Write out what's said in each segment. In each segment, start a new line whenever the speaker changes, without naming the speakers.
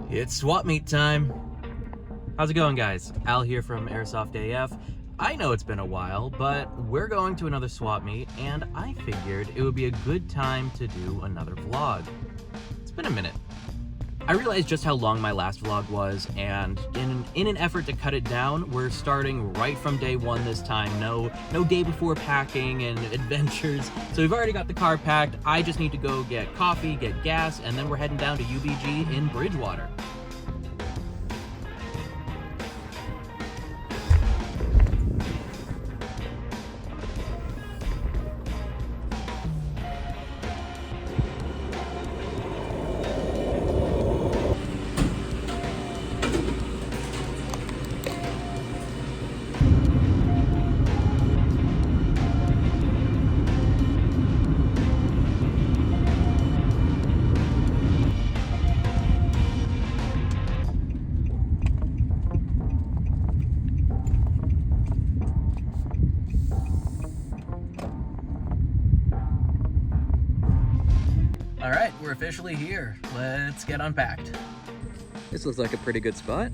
It's swap meet time. How's it going, guys? Al here from Airsoft AF. I know it's been a while, but we're going to another swap meet, and I figured it would be a good time to do another vlog. It's been a minute. I realized just how long my last vlog was, and in an effort to cut it down, we're starting right from day one this time. No day before packing and adventures. So we've already got the car packed. I just need to go get coffee, get gas, and then we're heading down to UBG in Bridgewater. All right, we're officially here. Let's get unpacked. This looks like a pretty good spot.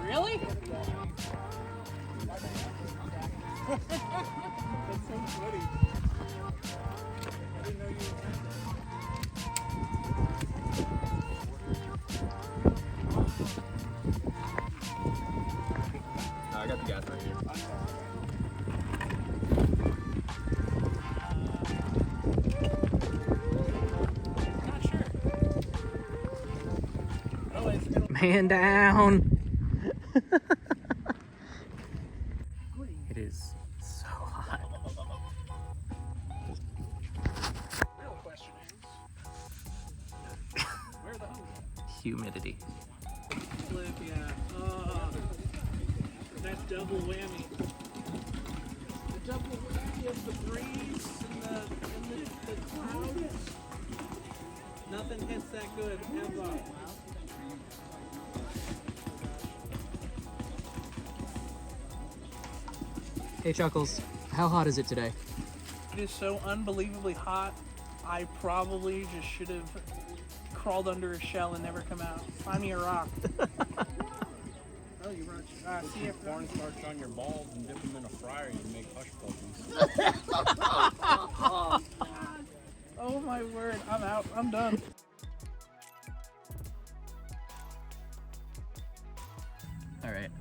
Really? That's so funny. I didn't know you
I got the gas right here.
Not sure. Oh, it's middle.
Man down. It is so hot.
Real question is, where the hose?
Humidity.
Flip, yeah. That double whammy. The double whammy of the breeze and the clouds. Nothing hits that good ever.
Hey Chuckles, how hot is it today?
It is so unbelievably hot. I probably just should have crawled under a shell and never come out. Find me a rock. Oh, you brought see if
Cornstarch on your balls and dip them in a fryer and you make hush puppies.
Oh my word, I'm out. I'm done.
All right,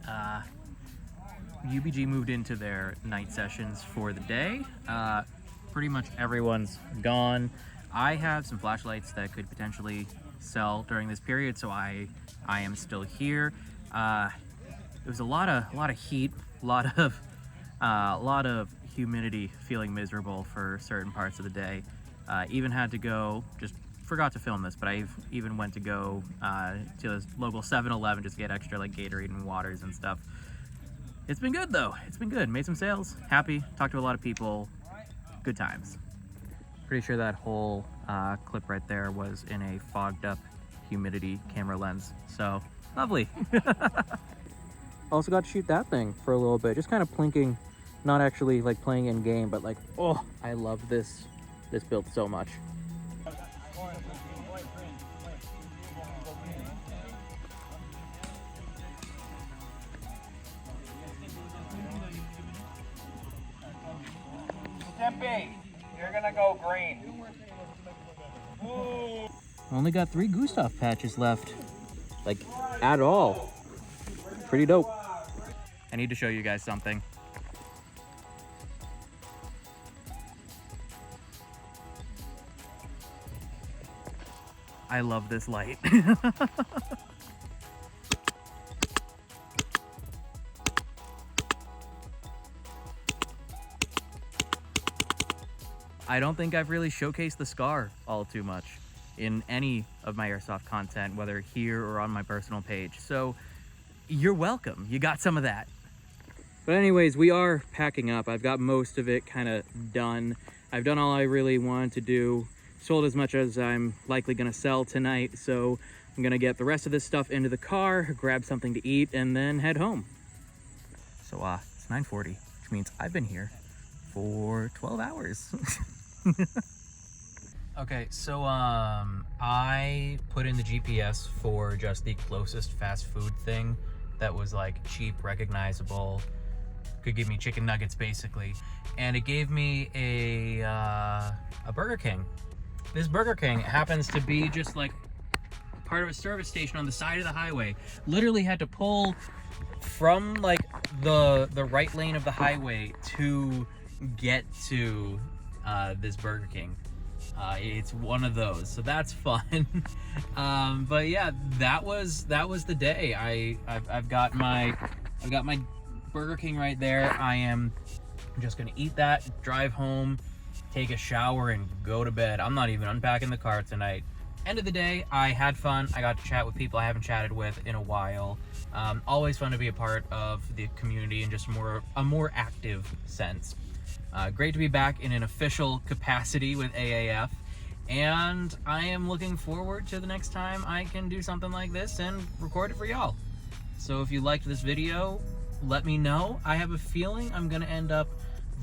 UBG moved into their night sessions for the day. Pretty much everyone's gone. I have some flashlights that could potentially sell during this period, so I am still here. It was a lot of heat, a lot of humidity, feeling miserable for certain parts of the day. Even had to go, just forgot to film this, but I even went to go to this local 7-Eleven just to get extra like Gatorade and waters and stuff. It's been good though. It's been good. Made some sales. Happy. Talked to a lot of people. Good times. Pretty sure that whole clip right there was in a fogged up humidity camera lens. So lovely. Also got to shoot that thing for a little bit. Just kind of plinking, not actually like playing in game, but like, oh, I love this build so much. Sippy, you're gonna go green. Only got 3 Gustav patches left. Like, at all. Pretty dope. I need to show you guys something. I love this light. I don't think I've really showcased the Scar all too much in any of my airsoft content, whether here or on my personal page. So you're welcome. You got some of that. But anyways, we are packing up. I've got most of it kind of done. I've done all I really wanted to do. Sold as much as I'm likely gonna sell tonight. So I'm gonna get the rest of this stuff into the car, grab something to eat, and then head home. So it's 9:40, which means I've been here for 12 hours. Okay, so I put in the GPS for just the closest fast food thing that was like cheap, recognizable, could give me chicken nuggets basically, and it gave me a Burger King. This Burger King happens to be just like part of a service station on the side of the highway. Literally had to pull from like the right lane of the highway to get to this Burger King. It's one of those, so that's fun. But yeah, that was the day. I've got my Burger King right there. I am just gonna eat that, drive home, take a shower, and go to bed. I'm not even unpacking the car tonight. End of the day, I had fun. I got to chat with people I haven't chatted with in a while. Always fun to be a part of the community in just a more active sense. Great to be back in an official capacity with AAF, and I am looking forward to the next time I can do something like this and record it for y'all. So if you liked this video, let me know. I have a feeling I'm gonna end up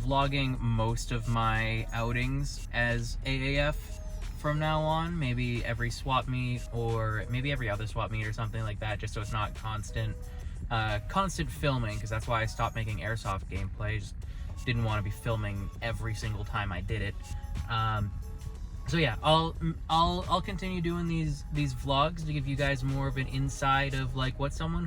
vlogging most of my outings as AAF from now on, maybe every swap meet or maybe every other swap meet or something like that, just so it's not constant filming, because that's why I stopped making airsoft gameplay. Just didn't want to be filming every single time I did it. So yeah, I'll continue doing these vlogs to give you guys more of an insight of like what someone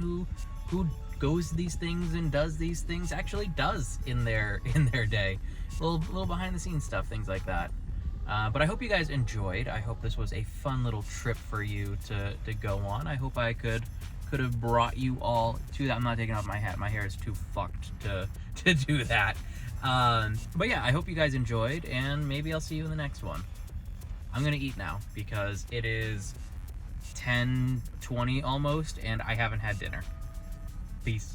who goes to these things and does these things actually does in their day. A little behind the scenes stuff, things like that. But I hope you guys enjoyed. I hope this was a fun little trip for you to go on. I hope I could have brought you all to that. I'm not taking off my hat. My hair is too fucked to do that. But yeah, I hope you guys enjoyed, and maybe I'll see you in the next one. I'm gonna eat now because it is 10:20 almost, and I haven't had dinner. Peace.